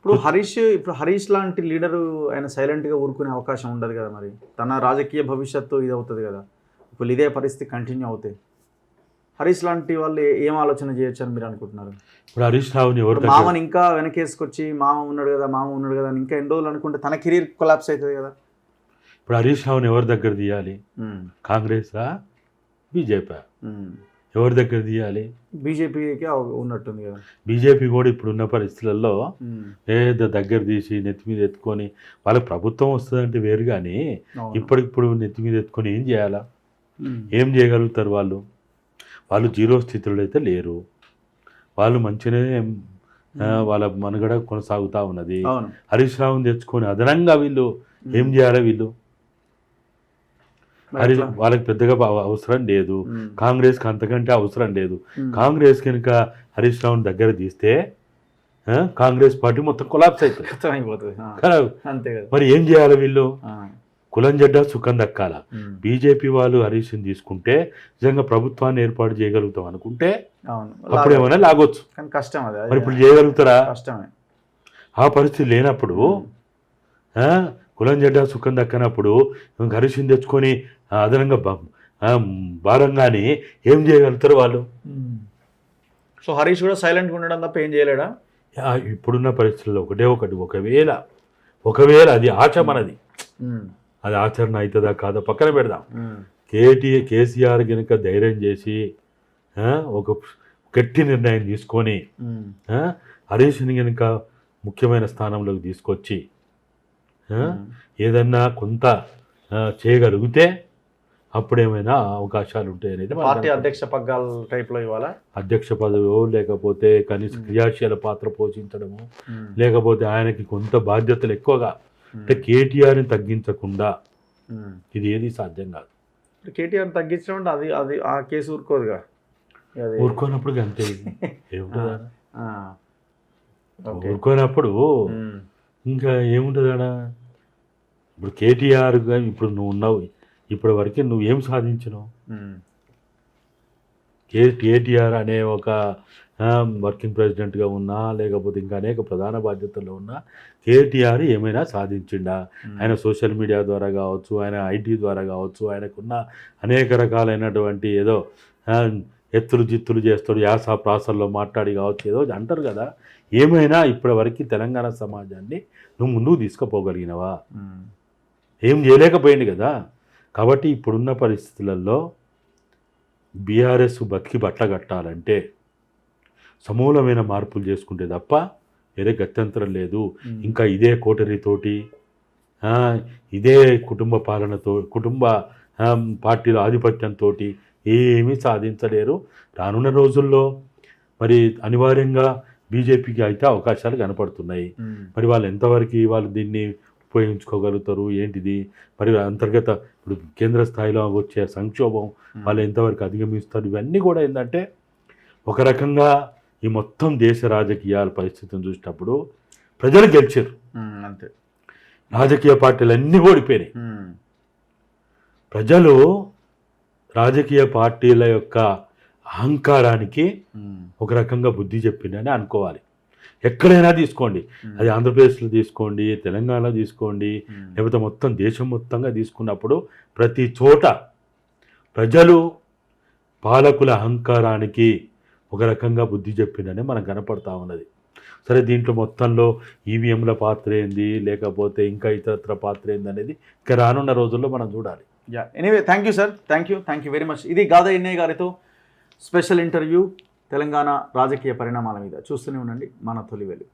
ఇప్పుడు హరీష్ లాంటి లీడరు ఆయన సైలెంట్గా ఊరుకునే అవకాశం ఉండదు కదా, మరి తన రాజకీయ భవిష్యత్తు ఇది అవుతుంది కదా. ఇప్పుడు ఇదే పరిస్థితి కంటిన్యూ అవుతాయి, హరీష్ లాంటి వాళ్ళు ఏం ఆలోచన చేయొచ్చు అని మీరు అనుకుంటున్నారు? ఇప్పుడు హరీష్ రావుని మామని ఇంకా వెనకేసుకొచ్చి మామ ఉన్నాడు కదా అని ఇంకా ఎన్ని రోజులు అనుకుంటే తన కెరీర్ కొలాప్స్ అవుతుంది కదా. ఇప్పుడు హరీష్ రావుని ఎవరి దగ్గర తీయాలి? కాంగ్రెసా బీజేపీ? ఎవరి దగ్గర తీయాలి? బీజేపీకి ఉన్నట్టుంది కదా. బీజేపీ కూడా ఇప్పుడున్న పరిస్థితులలో ఏదో దగ్గర తీసి నెత్తి మీద ఎత్తుకొని, వాళ్ళకి ప్రభుత్వం వస్తుందంటే వేరు, కానీ ఇప్పటికిప్పుడు నెత్తి మీద ఎత్తుకొని ఏం చేయాలా? ఏం చేయగలుగుతారు వాళ్ళు? వాళ్ళు జీరో స్థితిలో అయితే లేరు. వాళ్ళు మంచిగానే వాళ్ళ మనుగడ కొనసాగుతూ ఉన్నది. హరీష్ రావుని తెచ్చుకొని అదనంగా వీళ్ళు ఏం చేయాలి? వీళ్ళు వాళ్ళకి పెద్దగా అవసరం లేదు. కాంగ్రెస్కి అంతకంటే అవసరం లేదు. కాంగ్రెస్ కనుక హరీష్ రావుని దగ్గర తీస్తే కాంగ్రెస్ పార్టీ మొత్తం కొలాప్స్ అవుతుంది. మరి ఏం చేయాలి వీళ్ళు? కులం జడ్డ సుఖం దక్కాల. బీజేపీ వాళ్ళు హరీష్ని తీసుకుంటే నిజంగా ప్రభుత్వాన్ని ఏర్పాటు చేయగలుగుతాం అనుకుంటే అప్పుడు ఏమైనా లాగొచ్చు, కష్టం. మరి ఇప్పుడు చేయగలుగుతారా? కష్టమే. ఆ పరిస్థితి లేనప్పుడు, కులం జడ్డ సుఖం దక్కనప్పుడు హరీష్ని తెచ్చుకొని అదనంగా భారంగానే ఏం చేయగలుగుతారు వాళ్ళు? సో హరీష్ కూడా సైలెంట్గా ఉండడం తప్ప ఏం చేయలేడా? ఇప్పుడున్న పరిస్థితుల్లో ఒకవేళ అది ఆశ మనది, అది ఆచరణ అవుతుందా కాదో పక్కన పెడదాం. కేసీఆర్ కనుక ధైర్యం చేసి ఒక గట్టి నిర్ణయం తీసుకొని హరీష్ని కనుక ముఖ్యమైన స్థానంలోకి తీసుకొచ్చి ఏదన్నా కొంత చేయగలిగితే అప్పుడేమైనా అవకాశాలు ఉంటాయి అనేది. పార్టీ అధ్యక్ష పగ్గాల టైప్లో ఇవ్వాలా? అధ్యక్ష పదవో, లేకపోతే కనీస క్రియాశీల పాత్ర పోషించడము, లేకపోతే ఆయనకి కొంత బాధ్యతలు ఎక్కువగా, అంటే కేటీఆర్ని తగ్గించకుండా ఇది ఏది సాధ్యం కాదు. కేటీఆర్ని తగ్గించడం అంటే అది అది ఆ కేసు ఊరుకోదుగా. ఊరుకోనప్పుడు అంతే ఏముంటుందా? ఊరుకోనప్పుడు ఇంకా ఏముంటుందా? ఇప్పుడు కేటీఆర్ ఇప్పుడు నువ్వు ఉన్నావు, ఇప్పటి వరకు నువ్వేం సాధించినావు? కేటీఆర్ అనే ఒక వర్కింగ్ ప్రెసిడెంట్గా ఉన్నా, లేకపోతే ఇంకా అనేక ప్రధాన బాధ్యతల్లో ఉన్నా కేటీఆర్ ఏమైనా సాధించిండా? ఆయన సోషల్ మీడియా ద్వారా కావచ్చు, ఆయన ఐటీ ద్వారా కావచ్చు, ఆయనకున్న అనేక రకాలైనటువంటి ఏదో ఎత్తులు జిత్తులు చేస్తాడు, యాస ప్రాసల్లో మాట్లాడి కావచ్చు, ఏదో అంటారు కదా. ఏమైనా ఇప్పటి వరకు తెలంగాణ సమాజాన్ని నువ్వు ముందుకు తీసుకుపోగలిగినవా? ఏం చేయలేకపోయింది కదా. కాబట్టి ఇప్పుడున్న పరిస్థితులలో బీఆర్ఎస్ బతికి బట్ల కట్టాలంటే సమూలమైన మార్పులు చేసుకుంటే తప్ప వేరే గత్యంతరం లేదు. ఇంకా ఇదే కోటరీతోటి, ఇదే కుటుంబ పాలనతో, కుటుంబ పార్టీల ఆధిపత్యంతో ఏమీ సాధించలేరు. రానున్న రోజుల్లో మరి అనివార్యంగా బీజేపీకి అయితే అవకాశాలు కనపడుతున్నాయి. మరి వాళ్ళు ఎంతవరకు వాళ్ళు దీన్ని ఉపయోగించుకోగలుగుతారు ఏంటిది? మరి అంతర్గత ఇప్పుడు కేంద్ర స్థాయిలో వచ్చే సంక్షోభం వాళ్ళు ఎంతవరకు అధిగమిస్తారు? ఇవన్నీ కూడా ఏంటంటే ఒక రకంగా ఈ మొత్తం దేశ రాజకీయాల పరిస్థితిని చూసినప్పుడు ప్రజలు గెలిచారు, అంతే. రాజకీయ పార్టీలు అన్నీ ఓడిపోయినాయి. ప్రజలు రాజకీయ పార్టీల యొక్క అహంకారానికి ఒక రకంగా బుద్ధి చెప్పిందని అనుకోవాలి. ఎక్కడైనా తీసుకోండి, అది ఆంధ్రప్రదేశ్లో తీసుకోండి, తెలంగాణలో తీసుకోండి, లేకపోతే మొత్తం దేశం మొత్తంగా తీసుకున్నప్పుడు ప్రతి చోట ప్రజలు పాలకుల అహంకారానికి ఒక రకంగా బుద్ధి చెప్పిందని మనకు కనపడతా ఉన్నది. సరే, దీంట్లో మొత్తంలో ఈవీఎంల పాత్ర ఏంది, లేకపోతే ఇంకా ఇతరత్ర పాత్ర ఏంది అనేది ఇంకా రానున్న రోజుల్లో మనం చూడాలి. Anyway, thank you sir, thank you very much. ఇది గాదా ఎన్నయ్య గారితో స్పెషల్ ఇంటర్వ్యూ తెలంగాణ రాజకీయ పరిణామాల మీద. చూస్తూనే ఉండండి మన తొలి వెలుగు.